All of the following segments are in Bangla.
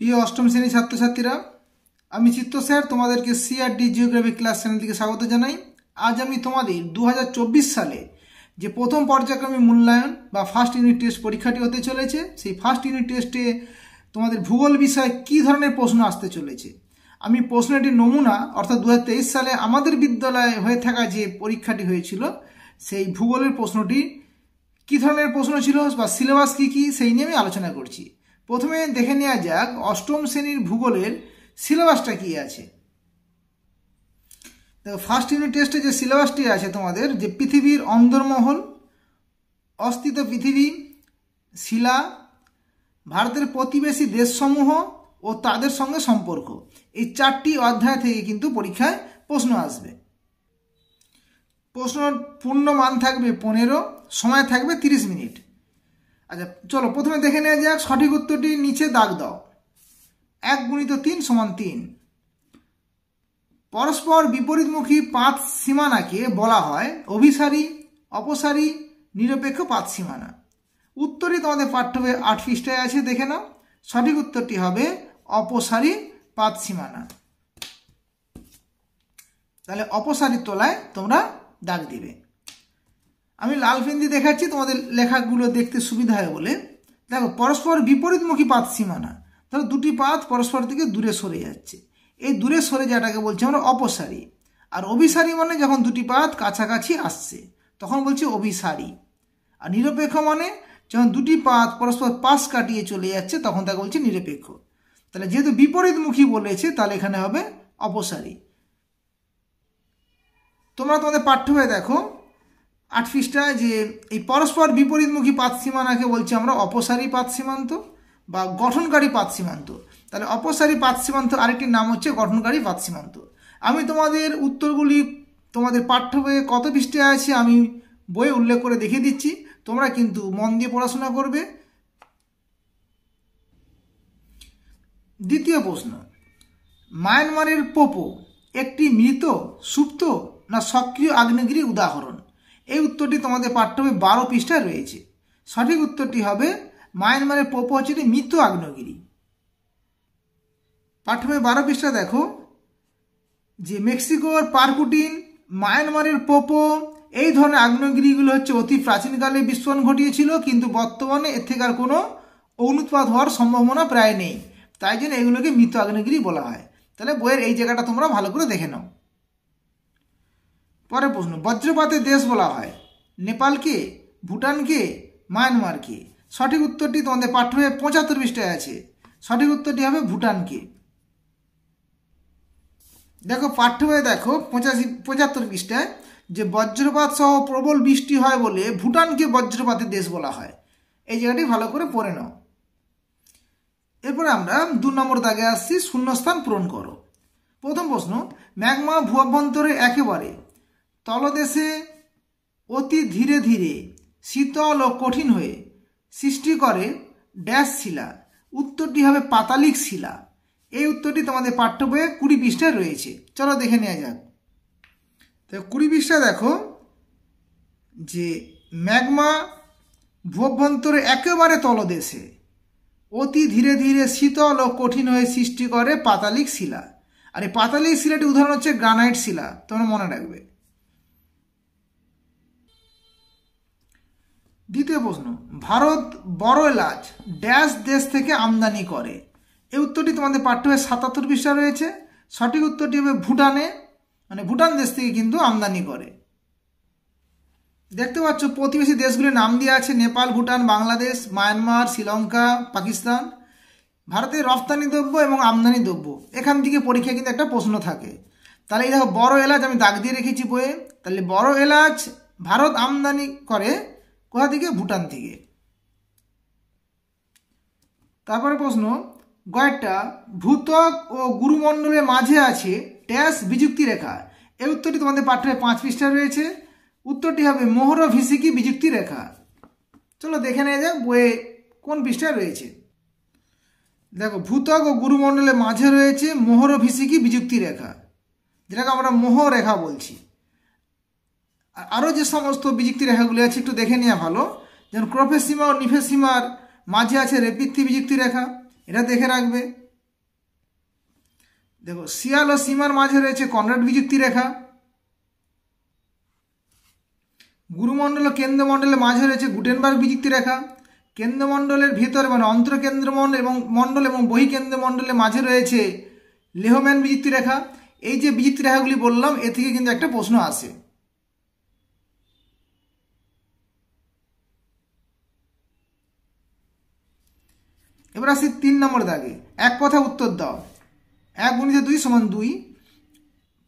প্রিয় অষ্টম শ্রেণীর ছাত্রছাত্রীরা, আমি চিত্ত স্যার তোমাদেরকে সিআরডি জিওগ্রাফি ক্লাস চ্যানেল থেকে স্বাগত জানাই। আজ আমি তোমাদের 2024 সালে যে প্রথম পর্যায়ক্রমিক মূল্যায়ন বা ফার্স্ট ইউনিট টেস্ট পরীক্ষাটি হতে চলেছে, সেই ফার্স্ট ইউনিট টেস্টে তোমাদের ভূগোল বিষয়ে কী ধরনের প্রশ্ন আসতে চলেছে, আমি প্রশ্নটির নমুনা অর্থাৎ 2023 সালে আমাদের বিদ্যালয়ে হয়ে থাকা যে পরীক্ষাটি হয়েছিল সেই ভূগোলের প্রশ্নটি কী ধরনের প্রশ্ন ছিল বা সিলেবাস কী কী সেই নিয়ে আমি আলোচনা করছি। প্রথমে দেখে নেওয়া যাক অষ্টম শ্রেণীর ভূগোলের সিলেবাসটা কী আছে। দেখো, ফার্স্ট ইউনিট টেস্টে যে সিলেবাসটি আছে তোমাদের, যে পৃথিবীর অন্দরমহল, অস্থিত পৃথিবী, শিলা, ভারতের প্রতিবেশী দেশসমূহ ও তাদের সঙ্গে সম্পর্ক, এই 4টি অধ্যায় থেকে কিন্তু পরীক্ষায় প্রশ্ন আসবে। প্রশ্ন পূর্ণ মান থাকবে 15, সময় থাকবে 30 মিনিট। আচ্ছা, চলো প্রথমে দেখে নেওয়া যাক সঠিক উত্তরটি। নিচে দাগ দাও। 1 × 3 = 3। পরস্পর বিপরীতমুখী পাত সীমানাকে বলা হয় অভিসারী, অপসারী, নিরপেক্ষ পাত সীমানা। উত্তরই তোমাদের পাঠ্য বই 8 পৃষ্ঠায় আছে, দেখে নাও। সঠিক উত্তরটি হবে অপসারী পাত সীমানা। তাহলে অপসারী তলায় তোমরা দাগ দিবে। আমি লাল পেন দিয়ে দেখাচ্ছি তোমাদের লেখাগুলো দেখতে সুবিধা হয় বলে। দেখো, পরস্পর বিপরীতমুখী পাত সীমানা, তাহলে দুটি পাত পরস্পর থেকে দূরে সরে যাচ্ছে, এই দূরে সরে যাওয়াটাকে বলছি আমরা অপসারী। আর অভিসারী মানে যখন দুটি পাত কাছাকাছি আসছে তখন বলছি অভিসারী। আর নিরপেক্ষ মানে যখন দুটি পাত পরস্পর পাশ কাটিয়ে চলে যাচ্ছে তখন তাকে বলছি নিরপেক্ষ। তাহলে যেহেতু বিপরীতমুখী বলেছে তাহলে এখানে হবে অপসারী। তোমরা তোমাদের পাঠ্য বইয়ে দেখো 8 পৃষ্ঠায় যে এই পরস্পর বিপরীতমুখী পাত সীমানাকে বলছি আমরা অপসারী পাত সীমান্ত বা গঠনকারী পাত সীমান্ত। তাহলে অপসারী পাত সীমান্ত আরেকটি নাম হচ্ছে গঠনকারী পাত সীমান্ত। আমি তোমাদের উত্তরগুলি তোমাদের পাঠ্য বইয়ে কত পৃষ্ঠায় আছে আমি বইয়ে উল্লেখ করে দেখিয়ে দিচ্ছি, তোমরা কিন্তু মন দিয়ে পড়াশোনা করবে। দ্বিতীয় প্রশ্ন, মায়ানমারের পোপো একটি মৃত, সুপ্ত না সক্রিয় আগ্নেয়গিরি উদাহরণ। এই উত্তরটি তোমাদের পাঠ্য বই 12 পৃষ্ঠায় রয়েছে। সঠিক উত্তরটি হবে মায়ানমারের পোপো হচ্ছে একটি মৃত আগ্নেয়গিরি। পাঠ্য বই 12 পৃষ্ঠা দেখো যে মেক্সিকোর পারকুটিন, মায়ানমারের পোপো, এই ধরনের আগ্নেয়গিরিগুলো হচ্ছে অতি প্রাচীনকালে বিস্ফোরণ ঘটিয়েছিল, কিন্তু বর্তমানে এর থেকে আর কোনো অনুৎপাত হওয়ার সম্ভাবনা প্রায় নেই, তাই জন্য এগুলোকে মৃত আগ্নেয়গিরি বলা হয়। তাহলে বইয়ের এই জায়গাটা তোমরা ভালো করে দেখে নাও। পরের প্রশ্ন, বজ্রপাতের দেশ বলা হয় নেপালকে, ভুটানকে, মায়ানমারকে। সঠিক উত্তরটি তোমাদের পাঠ্য বইয়ে 75 পৃষ্ঠায় আছে। সঠিক উত্তরটি হবে ভুটানকে। দেখো পাঠ্য বইয়ে দেখো 75 পৃষ্ঠায় যে বজ্রপাত সহ প্রবল বৃষ্টি হয় বলে ভুটানকে বজ্রপাতের দেশ বলা হয়। এই জায়গাটি ভালো করে পড়ে নাও। এরপরে আমরা 2 নম্বর দাগে আসছি, শূন্যস্থান পূরণ করো। প্রথম প্রশ্ন, ম্যাগমা ভূঅভ্যন্তরে একেবারে তলদেশে অতি ধীরে ধীরে শীতল ও কঠিন হয়ে সৃষ্টি করে ড্যাশ শিলা। উত্তরটি হবে পাতালিক শিলা। এই উত্তরটি তোমাদের পাঠ্য বইয়ে 20 পৃষ্ঠায় রয়েছে। চলো দেখে নেওয়া যাক। তো 20 পৃষ্ঠা দেখো যে ম্যাগমা ভূঅভ্যন্তরে একেবারে তলদেশে অতি ধীরে ধীরে শীতল ও কঠিন হয়ে সৃষ্টি করে পাতালিক শিলা। আর এই পাতালিক শিলাটি উদাহরণ হচ্ছে গ্রানাইট শিলা, তোমরা মনে রাখবে। দ্বিতীয় প্রশ্ন, ভারত বড় এলাচ ড্যাশ দেশ থেকে আমদানি করে। এই উত্তরটি তোমাদের পাঠ্য বইয়ে 77 পৃষ্ঠা রয়েছে। সঠিক উত্তরটি হবে ভুটানে, মানে ভুটান দেশ থেকে কিন্তু আমদানি করে। দেখতে পাচ্ছ প্রতিবেশী দেশগুলির নাম দেওয়া আছে নেপাল, ভুটান, বাংলাদেশ, মায়ানমার, শ্রীলঙ্কা, পাকিস্তান। ভারতের রপ্তানি দ্রব্য এবং আমদানি দ্রব্য, এখান থেকে পরীক্ষায় কিন্তু একটা প্রশ্ন থাকে। তাহলে এই দেখো বড় এলাচ আমি দাগ দিয়ে রেখেছি বইয়ে। তাহলে বড় এলাচ ভারত আমদানি করে কোথা থেকে? ভুটান থেকে। তারপরে প্রশ্ন, গয়টা ভূত্বক ও গুরুমণ্ডলের মাঝে আছে ড্যাশ বিযুক্তি রেখা। এই উত্তরটি তোমাদের পাঠ্য 5 পৃষ্ঠা রয়েছে। উত্তরটি হবে মোহর ভিসিকি বিযুক্তি রেখা। চলো দেখে নেওয়া যাক বইয়ে কোন পৃষ্ঠায় রয়েছে। দেখো, ভূত্বক ও গুরুমণ্ডলের মাঝে রয়েছে মোহর ভিসিকি বিযুক্তি রেখা, যেটাকে আমরা মোহ রেখা বলছি। আরও যে সমস্ত বিযুক্তি রেখাগুলি আছে একটু দেখে নেওয়া ভালো। যেমন ক্রোফের সীমা ও নিফের সীমার মাঝে আছে রেপিথি বিযুক্তি রেখা, এটা দেখে রাখবে। দেখো শিয়াল ও সীমার মাঝে রয়েছে কনরাড বিযুক্তি রেখা। গুরুমণ্ডল ও কেন্দ্রমণ্ডলের মাঝে রয়েছে গুটেনবার্গ বিযুক্তি রেখা। কেন্দ্রমণ্ডলের ভিতরে মানে অন্তর্কেন্দ্রমণ্ডল এবং মণ্ডল এবং বহিকেন্দ্রমণ্ডলের মাঝে রয়েছে লেহম্যান বিযুক্তি রেখা। এই যে বিযুক্তি রেখাগুলি বললাম এ থেকে কিন্তু একটা প্রশ্ন আসে। এবার আসি 3 নম্বর দাগে, এক কথা উত্তর দাও। 1 × 2 = 2।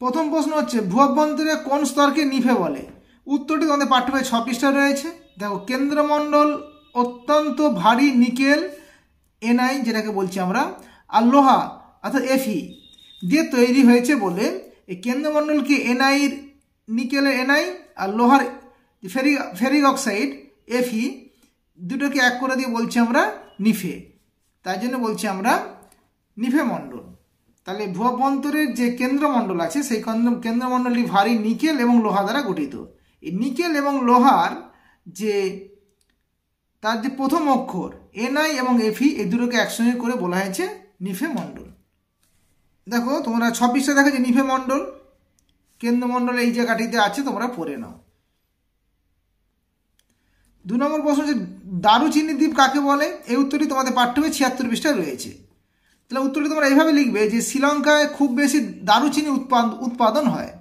প্রথম প্রশ্ন হচ্ছে ভূঅভ্যন্তরে কোন স্তরকে নিফে বলে? উত্তরটি তোমাদের পাঠ্য বই 6 পৃষ্ঠা রয়েছে। দেখো কেন্দ্রমণ্ডল অত্যন্ত ভারী নিকেল Ni যেটাকে বলছি আমরা, আর লোহা অর্থাৎ Fe দিয়ে তৈরি হয়েছে বলে এই কেন্দ্রমণ্ডলকে নিকেলের Ni আর লোহার ফেরিক অক্সাইড Fe দুটোকে এক করে দিয়ে বলছি আমরা নিফে। তাই জন্য বলছি আমরা নিফে মণ্ডল। তাহলে ভূঅভ্যন্তরের যে কেন্দ্রমণ্ডল আছে সেই কেন্দ্রমণ্ডলটি ভারী নিকেল এবং লোহা দ্বারা গঠিত। এই নিকেল এবং লোহার যে তার যে প্রথম অক্ষর Ni এবং Fe এই দুটোকে একসঙ্গে করে বলা হয়েছে নিফে মণ্ডল। দেখো তোমরা 6 পৃষ্ঠা দেখো যে নিফে মণ্ডল কেন্দ্রমণ্ডল এই জায়গাটিতে আছে, তোমরা পড়ে নাও। 2 নম্বর প্রশ্ন হচ্ছে দারুচিনি দ্বীপ কাকে বলে? এই উত্তরটি তোমাদের পাঠ্য বই 76 পৃষ্ঠায় রয়েছে। তাহলে উত্তরটি তোমরা এইভাবে লিখবে যে শ্রীলঙ্কায় খুব বেশি দারুচিনি উৎপাদন হয়,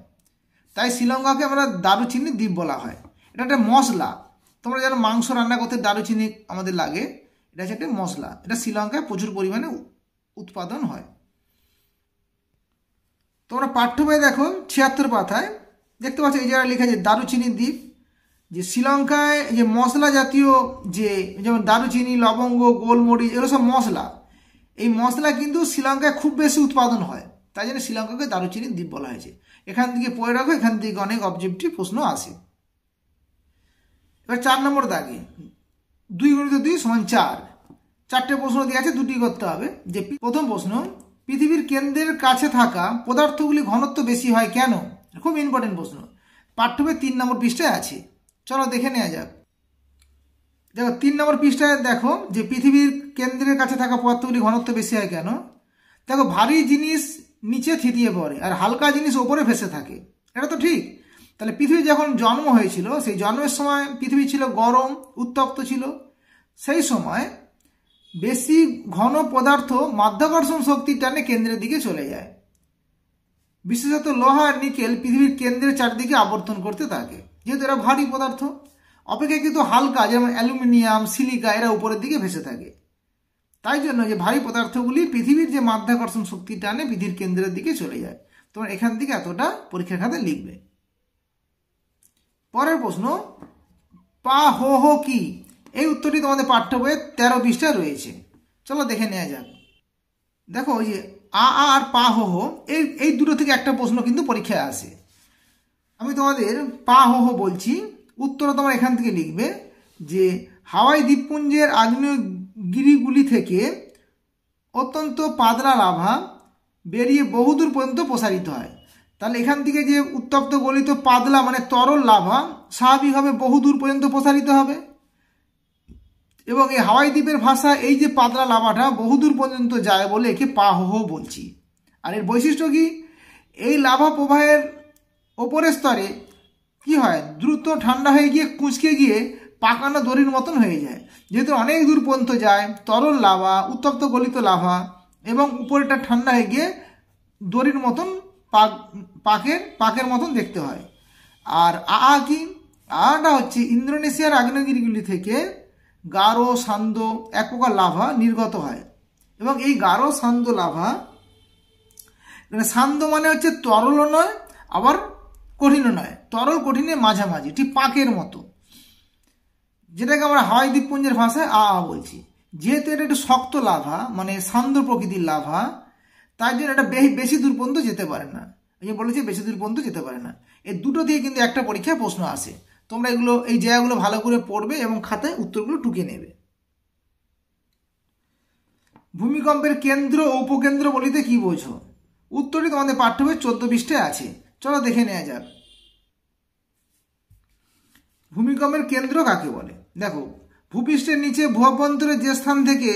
তাই শ্রীলঙ্কাকে আমরা দারুচিনি দ্বীপ বলা হয়। এটা একটা মশলা, তোমরা যারা মাংস রান্না করতে দারুচিনি আমাদের লাগে, এটা হচ্ছে একটা মশলা। এটা শ্রীলঙ্কায় প্রচুর পরিমাণে উৎপাদন হয়। তোমরা পাঠ্য বই দেখো 76 পাতায় দেখতে পাচ্ছ এই জায়গায় লেখা আছে দারুচিনি দ্বীপ। যে শ্রীলঙ্কায় যে মশলা জাতীয় যে যেমন দারুচিনি, লবঙ্গ, গোলমরিচ এগুলো সব মশলা, এই মশলা কিন্তু শ্রীলঙ্কায় খুব বেশি উৎপাদন হয়, তাই জন্য শ্রীলঙ্কাকে দারুচিনি দ্বীপ বলা হয়েছে। এখান থেকে পড়ে রাখো, এখান থেকে অনেক অবজেক্টিভ প্রশ্ন আসে। এবার 4 নম্বর দাগে 2 × 2 = 4। 4টে প্রশ্ন দিয়ে আছে, 2টি করতে হবে। যে প্রথম প্রশ্ন, পৃথিবীর কেন্দ্রের কাছে থাকা পদার্থগুলি ঘনত্ব বেশি হয় কেন? খুব ইম্পর্টেন্ট প্রশ্ন, পাঠ্য বই 3 নম্বর পৃষ্ঠায় আছে। চলো দেখে নেওয়া যাক। দেখো 3 নম্বর পৃষ্ঠায় দেখো যে পৃথিবীর কেন্দ্রের কাছে থাকা পদার্থগুলি ঘনত্ব বেশি হয় কেন। দেখো ভারী জিনিস নিচে থিতিয়ে পড়ে আর হালকা জিনিস ওপরে ভেসে থাকে, এটা তো ঠিক। তাহলে পৃথিবী যখন জন্ম হয়েছিল সেই জন্মের সময় পৃথিবী ছিল গরম উত্তপ্ত ছিল, সেই সময় বেশি ঘন পদার্থ মাধ্যাকর্ষণ শক্তির টানে কেন্দ্রের দিকে চলে যায়। বিশেষত লোহা আর নিকেল পৃথিবীর কেন্দ্রের চারদিকে আবর্তন করতে থাকে, যেহেতু এরা ভারী পদার্থ। অপেক্ষাকৃত হালকা যেমন অ্যালুমিনিয়াম, সিলিকা এরা উপরের দিকে ভেসে থাকে। তাই জন্য যে ভারী পদার্থগুলি পৃথিবীর যে মাধ্যাকর্ষণ শক্তির টানে পৃথিবীর কেন্দ্রের দিকে চলে যায়। তোমরা এখান থেকে এতটা পরীক্ষার খাতায় লিখবে। পরের প্রশ্ন, পা হো হো কি? এই উত্তরটি তোমাদের পাঠ্য বইয়ে 13 পৃষ্ঠায় রয়েছে। চলো দেখে নেওয়া যাক। দেখো ওই যে আর পা হো হো এই দুটো থেকে একটা প্রশ্ন কিন্তু পরীক্ষায় আসে। আমি তোমাদের পা হো হো বলছি, উত্তর তোমরা এখান থেকে লিখবে যে হাওয়াই দ্বীপপুঞ্জের আগ্নেয়গিরিগুলি থেকে অত্যন্ত পাতলা লাভা বেরিয়ে বহুদূর পর্যন্ত প্রসারিত হয়। তাহলে এখান থেকে যে উত্তপ্ত গলিত পাতলা মানে তরল লাভা স্বাভাবিকভাবে বহুদূর পর্যন্ত প্রসারিত হবে, এবং এই হাওয়াই দ্বীপের ভাষা এই যে পাতলা লাভাটা বহুদূর পর্যন্ত যায় বলে একে পা হো হো বলছি। আর এর বৈশিষ্ট্য কি? এই লাভা প্রবাহের ওপরের স্তরে কি হয়, দ্রুত ঠান্ডা হয়ে গিয়ে কুঁচকে গিয়ে পাকানো দড়ির মতন হয়ে যায়। যেহেতু অনেক দূর পর্যন্ত যায়, তরল লাভা, উত্তপ্ত গলিত লাভা, এবং উপরেটা ঠান্ডা হয়ে গিয়ে দড়ির মতন পাকের মতন দেখতে হয়। আর কি? আটা হচ্ছে ইন্দোনেশিয়ার আগ্নেয়গিরিগুলি থেকে গাঢ় সান্দ্র এক প্রকার লাভা নির্গত হয়, এবং এই গাঢ় সান্দ্র লাভা, সান্দ্র মানে হচ্ছে তরল নয় আবার কঠিনও নয়, তরল কঠিনের মাঝামাঝি, ঠিক পাকের মতো, যেটাকে আমরা হাওয়াই দ্বীপপুঞ্জের ভাষায় বলছি। যেহেতু এটা একটু শক্ত লাভা মানে সান্দ্র প্রকৃতির লাভা, তাই জন্য এটা বেশি দূর পর্যন্ত যেতে পারে না। এই যে বলেছি বেশি দূর পর্যন্ত যেতে পারে না। এই দুটো দিয়ে কিন্তু একটা পরীক্ষায় প্রশ্ন আসে। তোমরা এগুলো এই জায়গাগুলো ভালো করে পড়বে এবং খাতায় উত্তরগুলো টুকে নেবে। ভূমিকম্পের কেন্দ্র ও উপকেন্দ্র বলিতে কি বোঝো? উত্তরটি তোমাদের পাঠ্য বই 14 পৃষ্ঠায় আছে। চলো দেখে নেওয়া যাক। ভূমিকম্পের কেন্দ্র কাকে বলে? দেখো ভূপৃষ্ঠের নিচে ভূঅভ্যন্তরের যে স্থান থেকে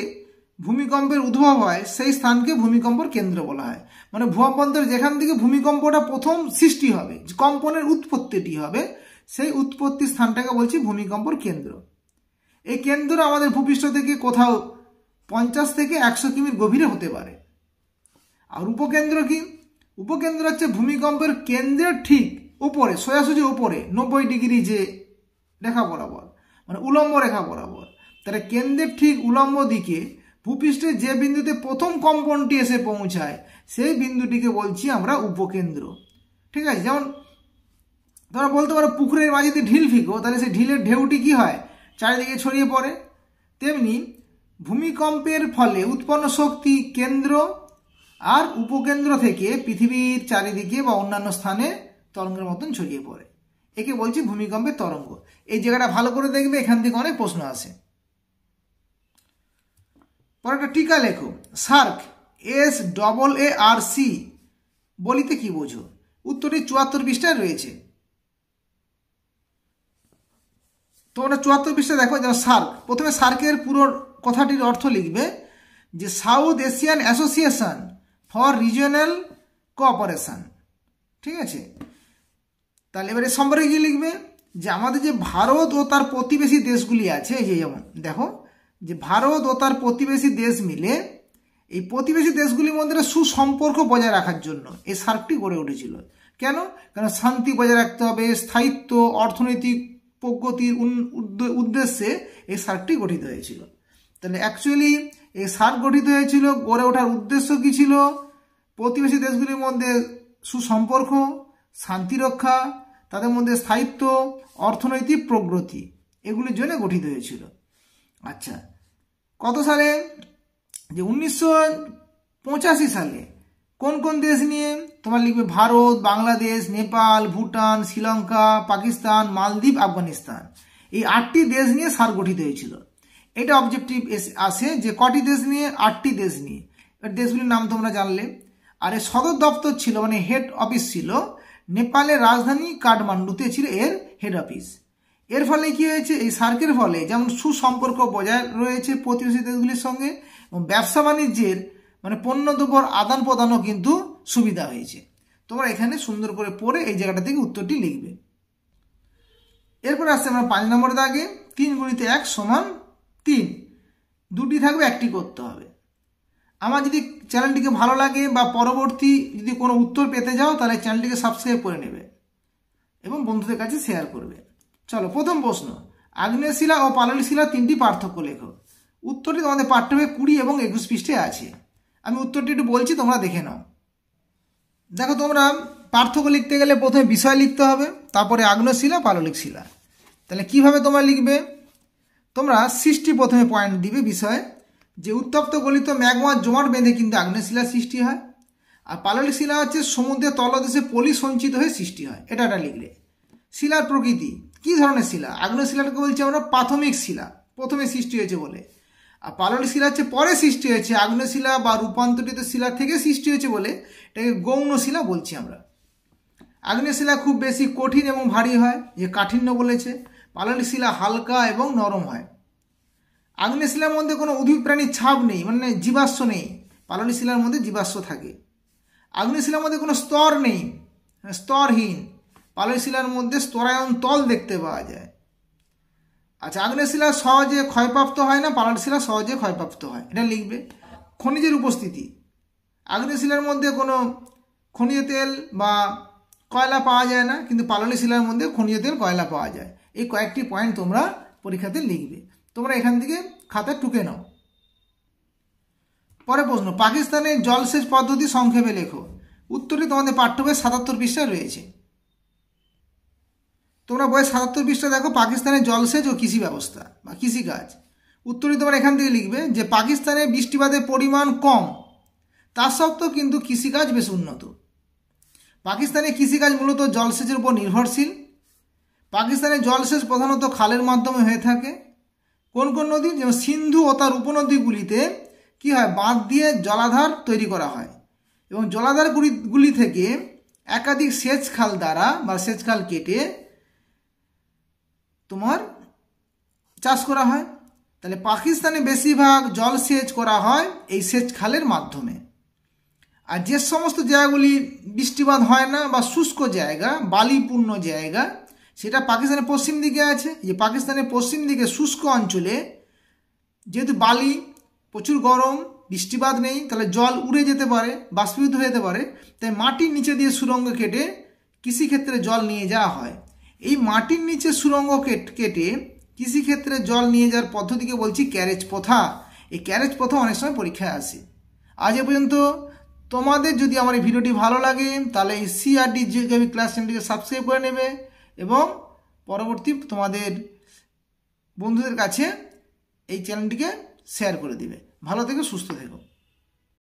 ভূমিকম্পের উদ্ভব হয় সেই স্থানকে ভূমিকম্পর কেন্দ্র বলা হয়। মানে ভূঅভ্যন্তরে যেখান থেকে ভূমিকম্পটা প্রথম সৃষ্টি হবে, কম্পনের উৎপত্তিটি হবে, সেই উৎপত্তি স্থানটাকে বলছি ভূমিকম্পর কেন্দ্র। এই কেন্দ্র আমাদের ভূপৃষ্ঠ থেকে কোথাও 50 থেকে 100 কিমির গভীরে হতে পারে। আর উপকেন্দ্র কি? উপকেন্দ্র হচ্ছে ভূমিকম্পের কেন্দ্রের ঠিক উপরে, সোজাসুজি উপরে 90 ডিগ্রি যে রেখা বরাবর, মানে উলম্ব রেখা বরাবর। তাহলে কেন্দ্রের ঠিক উলম্ব দিকে ভূপৃষ্ঠে যে বিন্দুতে প্রথম কম্পনটি এসে পৌঁছায় সেই বিন্দুটিকে বলছি আমরা উপকেন্দ্র। ঠিক আছে? যেমন তোমরা বলতে পারো পুকুরের মাঝে যদি ঢিল ফিকো, তাহলে সেই ঢিলের ঢেউটি কি হয়? চারিদিকে ছড়িয়ে পড়ে। তেমনি ভূমিকম্পের ফলে উৎপন্ন শক্তি কেন্দ্র আর উপকেন্দ্র থেকে পৃথিবীর চারিদিকে বা অন্যান্য স্থানে তরঙ্গের মতন ছড়িয়ে পড়ে। একে বলছি ভূমিকম্পের তরঙ্গ। এই জায়গাটা ভালো করে দেখবে, এখান থেকে অনেক প্রশ্ন আসে। পরে একটা টিকা লেখো। সার্ক SAARC বলিতে কি বোঝো? উত্তরটি 74 পৃষ্ঠায় রয়েছে। তোমরা 74 পৃষ্ঠা দেখো। যেমন সার্ক, প্রথমে সার্কের পুরো কথাটির অর্থ লিখবে যে south Asian association for regional cooperation. ঠিক আছে? তাহলে এবারে সম্পর্কে কি লিখবে? যে আমাদের যে ভারত ও তার প্রতিবেশী দেশগুলি আছে, এই যে যেমন দেখো যে ভারত ও তার প্রতিবেশী দেশ মিলে এই প্রতিবেশী দেশগুলির মধ্যে সুসম্পর্ক বজায় রাখার জন্য এই সার্কটি গড়ে উঠেছিল। কেন? কারণ শান্তি বজায় রাখতে হবে, স্থায়িত্ব, অর্থনৈতিক প্রগতির উদ্দেশ্যে এই সার্কটি গঠিত হয়েছিল। তাহলে অ্যাকচুয়ালি এই সার্ক গঠিত হয়েছিল, গড়ে ওঠার উদ্দেশ্য কী ছিল? প্রতিবেশী দেশগুলির মধ্যে সুসম্পর্ক, শান্তি রক্ষা, তাদের মধ্যে স্থায়িত্ব, অর্থনৈতিক প্রগতি, এগুলির জন্য গঠিত হয়েছিল। আচ্ছা, কত সালে? যে 1985 সালে। কোন কোন দেশ নিয়ে? তোমার লিখবে ভারত, বাংলাদেশ, নেপাল, ভুটান, শ্রীলঙ্কা, পাকিস্তান, মালদ্বীপ, আফগানিস্তান। এই 8টি দেশ নিয়ে সার্ক গঠিত হয়েছিল। এটা অবজেক্টিভ আসে যে কটি দেশ নিয়ে? 8টি দেশ নিয়ে। এবার দেশগুলির নাম তোমরা জানলে। আর এর সদর দপ্তর ছিল, মানে হেড অফিস ছিল নেপালের রাজধানী কাঠমান্ডুতে ছিল এর হেড অফিস। এর ফলে কি হয়েছে? এই সার্কের ফলে যেমন সুসম্পর্ক বজায় রয়েছে প্রতিবেশী দেশগুলির সঙ্গে, এবং ব্যবসা বাণিজ্যের মানে পণ্যদ্রব্যর আদান প্রদানও কিন্তু সুবিধা হয়েছে। তোমরা এখানে সুন্দর করে পড়ে এই জায়গাটা থেকে উত্তরটি লিখবে। এরপর আসছে আমরা 5 নম্বর দাগে 3 × 1 = 3। দুটি থাকবে, একটি করতে হবে। আমার যদি চ্যানেলটিকে ভালো লাগে বা পরবর্তী যদি কোনো উত্তর পেতে যাও, তাহলে চ্যানেলটিকে সাবস্ক্রাইব করে নেবে এবং বন্ধুদের কাছে শেয়ার করবে। চলো, প্রথম প্রশ্ন, আগ্নেয় শিলা ও পাললিক শিলা 3টি পার্থক্য লেখো। উত্তরটি তোমাদের পাঠ্যবই 20 এবং 21 পৃষ্ঠায় আছে। আমি উত্তরটি একটু বলছি, তোমরা দেখে নাও। দেখো, তোমরা পার্থক্য লিখতে গেলে প্রথমে বিষয় লিখতে হবে, তারপরে আগ্নেয় শিলা, পাললিক শিলা। তাহলে কিভাবে তোমরা লিখবে? তোমরা 60 প্রথমে পয়েন্ট দিবে বিষয়ে, যে উত্তপ্ত গলিত ম্যাগমার জমাট বেঁধে কিন্তু আগ্নেয় শিলার সৃষ্টি হয়। আর পাললিক শিলা হচ্ছে সমুদ্রের তলদেশে পলি সঞ্চিত হয়ে সৃষ্টি হয়। এটা লিখলে। শিলার প্রকৃতি, কি ধরনের শিলা? আগ্নেয় শিলাটাকে বলছি আমরা প্রাথমিক শিলা, প্রথমে সৃষ্টি হয়েছে বলে। আর পাললিক শিলা হচ্ছে পরে সৃষ্টি হয়েছে, আগ্নেয় শিলা বা রূপান্তরিত শিলা থেকে সৃষ্টি হয়েছে বলে এটাকে গৌণ শিলা বলছি আমরা। আগ্নেয় শিলা খুব বেশি কঠিন এবং ভারী হয়, যে কাঠিন্য বলেছে। পাললিক শিলা হালকা এবং নরম হয়। আগ্নেয় শিলার মধ্যে কোনো উদ্ভিদ প্রাণীর ছাপ নেই, মানে জীবাশ্ম নেই। পাললিক শিলার মধ্যে জীবাশ্ম থাকে। আগ্নেয় শিলার মধ্যে কোনো স্তর নেই, স্তরহীন। পাললিক শিলার মধ্যে স্তরায়ন তল দেখতে পাওয়া যায়। আচ্ছা, আগ্নেয় শিলা সহজে ক্ষয়প্রাপ্ত হয় না, পাললিক শিলা সহজে ক্ষয়প্রাপ্ত হয়। এটা লিখবে। খনিজের উপস্থিতি, আগ্নেয় শিলার মধ্যে কোনো খনিজ তেল বা কয়লা পাওয়া যায় না, কিন্তু পাললিক শিলার মধ্যে খনিজ তেল, কয়লা পাওয়া যায়। এই কয়েকটি পয়েন্ট তোমরা পরীক্ষাতে লিখবে। তোমরা এখান থেকে খাতা টুকে নাও। পরে প্রশ্ন, পাকিস্তানের জলসেচ পদ্ধতি সংক্ষেপে লেখো। উত্তরটি তোমাদের পাঠ্যবই 77 পৃষ্ঠায় রয়েছে। তোমরা বইয়ের 77 পৃষ্ঠা দেখো, পাকিস্তানের জলসেচ ও কৃষি ব্যবস্থা বা কৃষিকাজ। উত্তরটি তোমরা এখান থেকে লিখবে যে পাকিস্তানে বৃষ্টিপাতের পরিমাণ কম, তা সত্ত্বেও কিন্তু কৃষিকাজ বেশ উন্নত। পাকিস্তানের কৃষিকাজ মূলত জলসেচের উপর নির্ভরশীল। পাকিস্তানের জলসেচ প্রধানত খালের মাধ্যমে হয়ে থাকে। কোন কোন নদী? যেমন সিন্ধু ও তার উপনদীগুলিতে কি হয়? বাঁধ দিয়ে জলাধার তৈরি করা হয়, এবং জলাধারগুলি থেকে একাধিক সেচ খাল দ্বারা বা সেচ খাল কেটে তোমার চাষ করা হয়। তাহলে পাকিস্তানে বেশিরভাগ জলসেচ করা হয় এই সেচ খালের মাধ্যমে। আর যে সমস্ত জায়গাগুলি বৃষ্টিপাত হয় না বা শুষ্ক জায়গা, বালিপূর্ণ জায়গা, সেটা পাকিস্তানের পশ্চিম দিকে আছে। যে পাকিস্তানের পশ্চিম দিকে শুষ্ক অঞ্চলে যেহেতু বালি, প্রচুর গরম, বৃষ্টিপাত নেই, তাহলে জল উড়ে যেতে পারে, বাষ্পীভূত হয়ে যেতে পারে। তাই মাটির নিচে দিয়ে সুড়ঙ্গ কেটে কৃষিক্ষেত্রে জল নিয়ে যাওয়া হয়। এই মাটির নিচে সুড়ঙ্গ কেটে কৃষিক্ষেত্রে জল নিয়ে যাওয়ার পদ্ধতিকে বলছি ক্যারেজ প্রথা। এই ক্যারেজ প্রথা অনেক সময় পরীক্ষায় আসে। আজ এ পর্যন্ত। তোমাদের যদি আমার এই ভিডিওটি ভালো লাগে তাহলে এই সিআরডি জিওগ্রাফি ক্লাস চ্যানেলটিকে সাবস্ক্রাইব করে নেবে এবং পরবর্তী তোমাদের বন্ধুদের কাছে এই চ্যানেলটিকে শেয়ার করে দিবে। ভালো থেকো, সুস্থ থেকো।